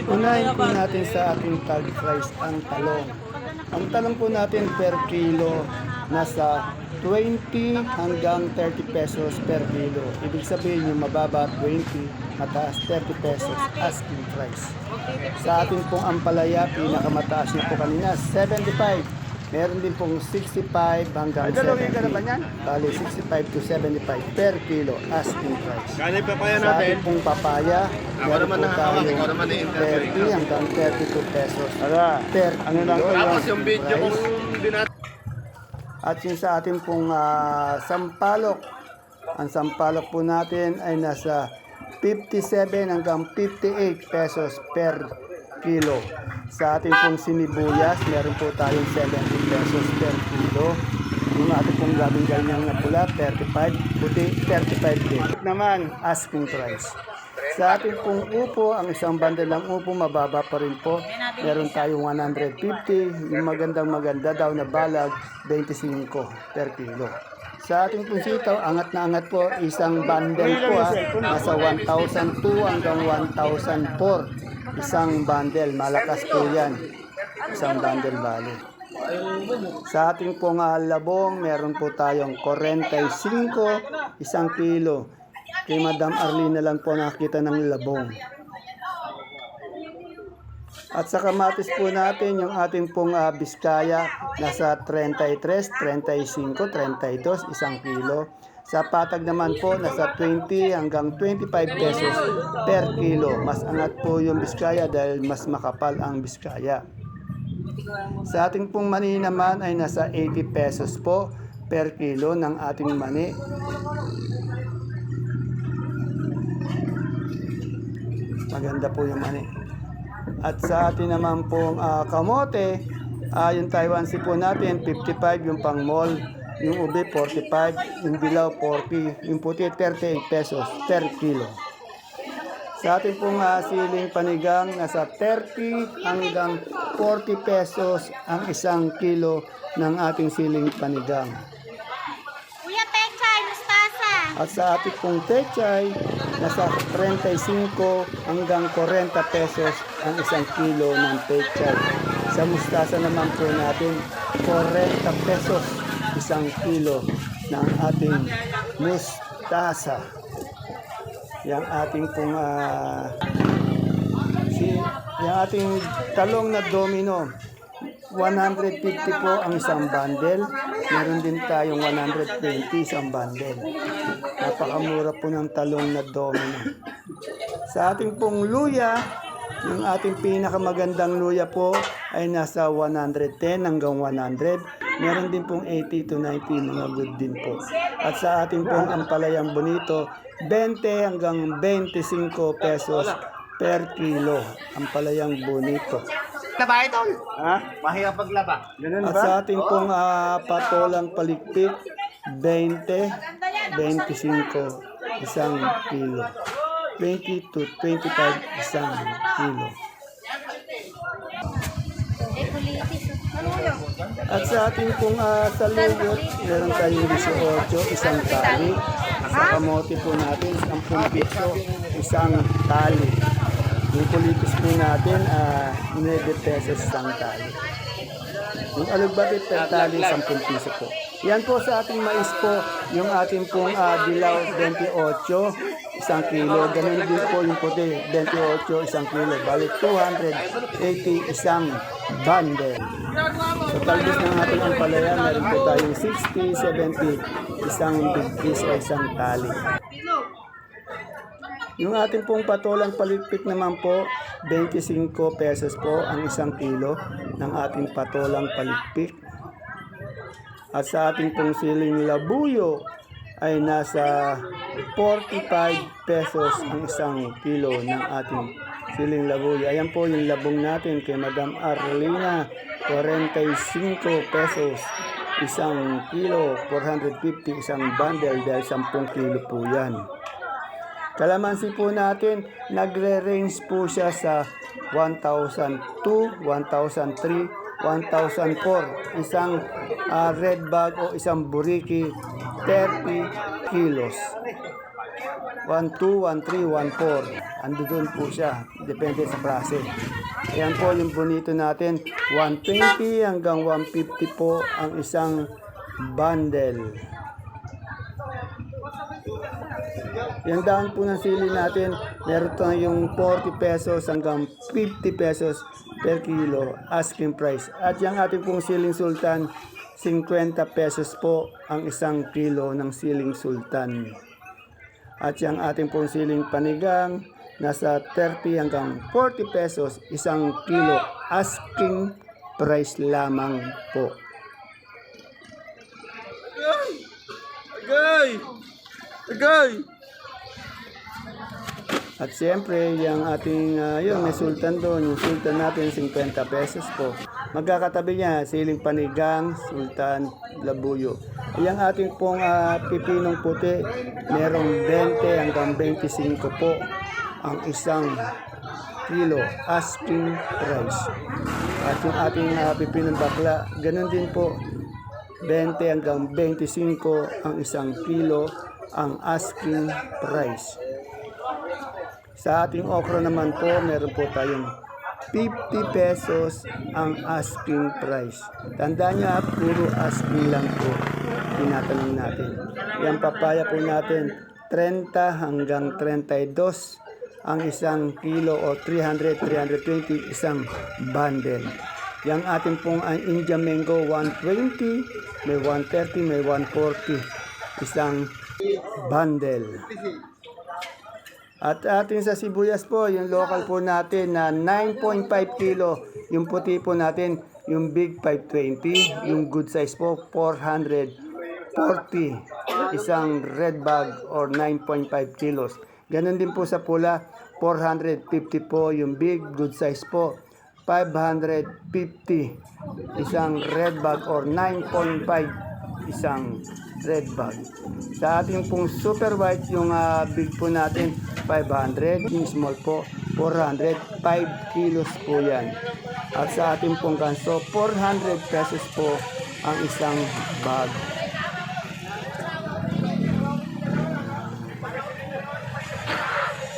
Unahin po natin sa ating tag price ang talong. Ang talong po natin per kilo nasa 20 hanggang 30 pesos per kilo. Ibig sabihin yung mababa 20, mataas 30 pesos asking price. Sa ating pong ampalaya, pinakamataas na po kanina, 75. Meron din pong 65 hanggang 70. Bali, 65 to 75 per kilo asking price. Sa ating pong papaya, meron po tayong 30 hanggang 32 pesos per kilo. Tapos yung video kong At yung sa ating pong sampalok, ang sampalok po natin ay nasa 57 hanggang 58 pesos per kilo. Sa ating pong sinibuyas, meron po tayong 70 pesos per kilo. Yung ating pong gabing ganyang na pula, 35, puti, 35 din. Naman, asking price. Sa ating pong upo, ang isang bundle ng upo, mababa pa rin po. Meron tayong 150, yung maganda daw na balag, 25 per kilo. Sa ating pong sitaw, angat na angat po, isang bundle po nasa 1,002 hanggang 1,004. Isang bundle, malakas po yan. Isang bundle bali. Sa ating pong labong, meron po tayong 45, isang kilo. Kay Madam Arlene na lang po nakakita ng labong. At sa kamatis po natin, yung ating pong biskaya, nasa 33, 35, 32, isang kilo. Sa patag naman po, nasa 20 hanggang 25 pesos per kilo. Mas angat po yung biskaya dahil mas makapal ang biskaya. Sa ating pong mani naman ay nasa 80 pesos po per kilo ng ating mani. Maganda po yung mani. At sa atin naman pong kamote, yung Taiwan sea po natin, 55 yung pang mall. Yung ube, 45. Yung dilaw, 40. Yung puti, 38 pesos per kilo. Sa ating pong siling panigang, nasa 30 hanggang 40 pesos ang isang kilo ng ating siling panigang. Kuya Pechay, mustasa. At sa ating pong pechay, nasa 35 hanggang 40 pesos ang isang kilo ng pechay. Sa mustasa naman po natin, 40 pesos isang kilo ng ating mustasa. Yung ating pong yung ating talong na domino, 150 po ang isang bundle. Meron din tayong 120 isang bundle. Napakamura po ng talong na domino. Sa ating pong luya, yung ating pinakamagandang luya po ay nasa 110 hanggang 100. Meron din pong 80 to 90, mga good din po. At sa ating pong ampalayang bonito, 20 hanggang 25 pesos per kilo. Ampalayang bonito. Laba ito. Ha? Mahiya paglaba. Ganun At sa ating pong patolang palikpik, 20, 25 isang kilo. 20 to 25 isang kilo. At sa ating pong saluyot, meron tayong 18, isang tali. Sa kamote po natin, 10 piso, isang tali. Yung kulitis po natin, 9 pesos isang tali. Yung alugbati per tali, 10 piso po. Yan po sa ating mais po, yung ating pong dilaw, 28, isang kilo. Ganun din po yung puti, 28, isang kilo. Balik 280, isang bundle. So talbos ng ating ampalaya, meron po tayong 60, 70, isang big piece o isang tali. Yung ating pong patolang palikpik naman po, 25 pesos po ang isang kilo ng ating patolang palikpik. At sa ating pong siling labuyo ay nasa 45 pesos ang isang kilo ng ating siling labuyo. Ayan po yung labong natin kay Madam Arlena, 45 pesos isang kilo, 450 isang bundle dahil 10 kilo po yan. Kalamansi po natin, nagre-range po siya sa 1,002, 1,003, 1,004. Isang red bag o isang buriki, 30 kilos. 12, 13, 14. Ando doon po siya. depende sa klase. Ayan po yung bonito natin, 120 hanggang 150 po ang isang bundle. Yung daan po ng sili natin, meron tayong 40 pesos hanggang 50 pesos per kilo asking price. At yung ating pong siling sultan, 50 pesos po ang isang kilo ng siling sultan. At yung ating pong siling panigang, nasa 30 hanggang 40 pesos isang kilo asking price lamang po. At siyempre, yung ating yun, may sultan doon. Yung sultan natin, 50 pesos po. Magkakatabi niya, siling panigang, sultan, labuyo. Yung ating pong pipinong puti, merong 20 hanggang 25 po ang isang kilo asking price. At yung ating pipinong bakla, ganun din po, 20 hanggang 25 ang isang kilo ang asking price. Sa ating okra naman po, meron po tayong 50 pesos ang asking price. Tandaan nyo, puro asking lang po tinatanong natin. Yung papaya po natin, 30 hanggang 32 ang isang kilo o 300, 320 isang bundle. Yung ating pong Indian mango, 120, may 130, may 140 isang bundle. At ating sa sibuyas po, yung local po natin na 9.5 kilo. Yung puti po natin, yung big 520. Yung good size po, 440. Isang red bag or 9.5 kilos. Ganon din po sa pula, 450 po yung big good size po. 550 isang red bag or 9.5 isang red bag. Sa ating pong super white, yung big po natin, 500. Yung small po, 400. 5 kilos po yan. At sa ating pong ganso, 400 pesos po ang isang bag.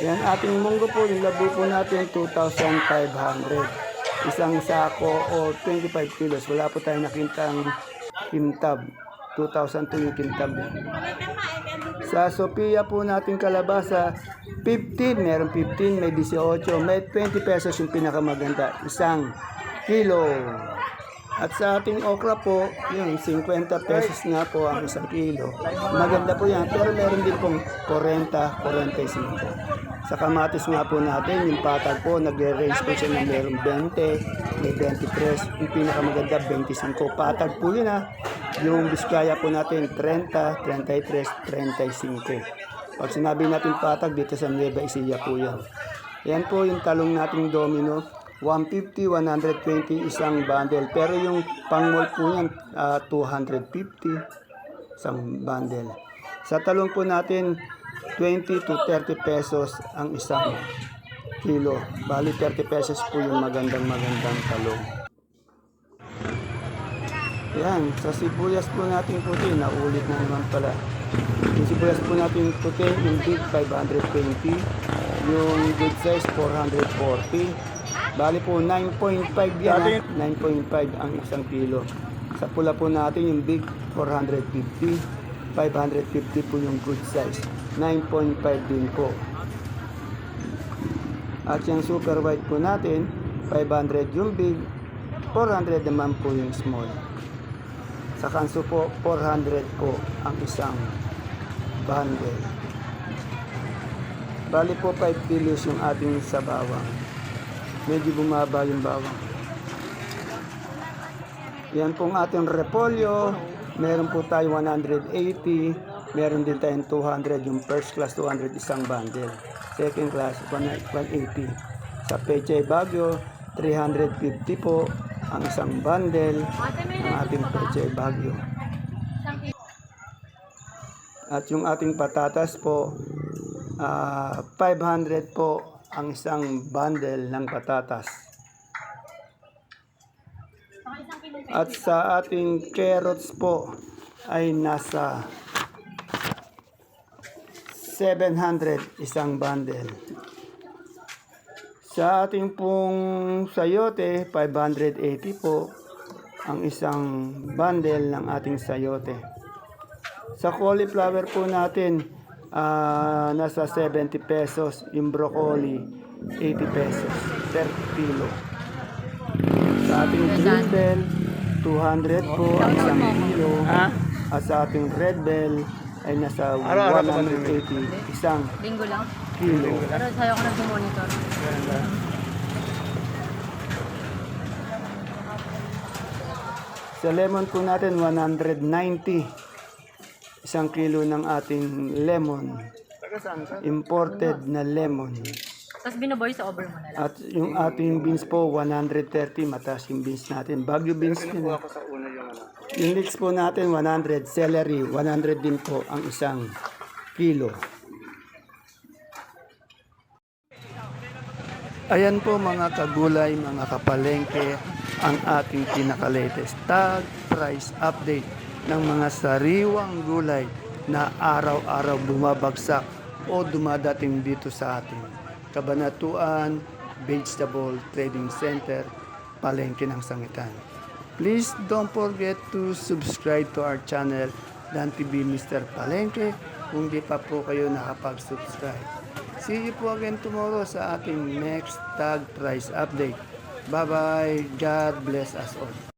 Yan ating munggo po, yung labo po natin, 2,500. Isang sako o 25 kilos. Wala po tayong nakintang kintab. 2,002 yung kintab. Sa Sophia po natin kalabasa, 15. Meron 15, may 18. May 20 pesos yung pinakamaganda. Isang kilo. At sa ating okra po, yung 50 pesos nga po ang isang kilo. Maganda po yan. Pero meron din pong 40, 45. Sa kamatis nga po natin, yung patag po, nagre-range po siya ng meron 20, may 23, yung pinakamaganda 25. Patag po yun ha. Yung biskaya po natin, 30, 33, 35. Pag sinabi natin patag, dito sa Nueva Ecija po yan. Yan po yung talong nating domino, 150, 120 isang bundle. Pero yung pangmol po yan, 250 isang bundle. Sa talong po natin, 20 to 30 pesos ang isang kilo. Bali 30 pesos po yung magandang talong. Yan, sa sibuyas po natin puti, naulit na naman pala. Yung sibuyas po natin puti, yung big 520, yung good size 440. Bali po 9.5 yan, 9.5 ang isang kilo. Sa pula po natin yung big 450, 550 po yung good size. 9.5 din po. At yung super white po natin, 500 yung big, 400 naman po yung small. Sa kanso po, 400 po ang isang bundle. Bali po 5 kilos yung ating sa bawang. Medyo bumaba yung bawang. Yan pong ating repolyo. Meron po tayo 180. Meron din tayong 200, yung first class 200 isang bundle. Second class 180. Sa Pechay Bagyo, 350 po ang isang bundle ng ating Pechay Bagyo. At yung ating patatas po, 500 po ang isang bundle ng patatas. At sa ating carrots po ay nasa 700 isang bundle. Sa ating pong sayote, 580 po ang isang bundle ng ating sayote. Sa cauliflower po natin, nasa 70 pesos. Yung broccoli, 80 pesos per kilo. Sa ating green bell, 200 po ang isang kilo. At sa ating red bell ay nasa 180 isang Linggo lang. kilo. Pero sa'yo ko nag-monitor. Sa lemon po natin, 190 isang kilo ng ating lemon. Imported na lemon. Tapos binaboy sa over mo na lang. At yung ating beans po, 130. Mataas yung beans natin. Baguio beans din. Yung leeks po natin, 100. Celery, 100 din po ang isang kilo. Ayan po mga kagulay, mga kapalengke, ang ating pinaka-latest tag price update ng mga sariwang gulay na araw-araw bumabagsak o dumadating dito sa ating Kabanatuan Vegetable Trading Center, Palengke ng Sangitan. Please don't forget to subscribe to our channel, Dan TV Mr. Palengke, kung di pa po kayo nakapag-subscribe. See you po again tomorrow sa ating next tag price update. Bye-bye. God bless us all.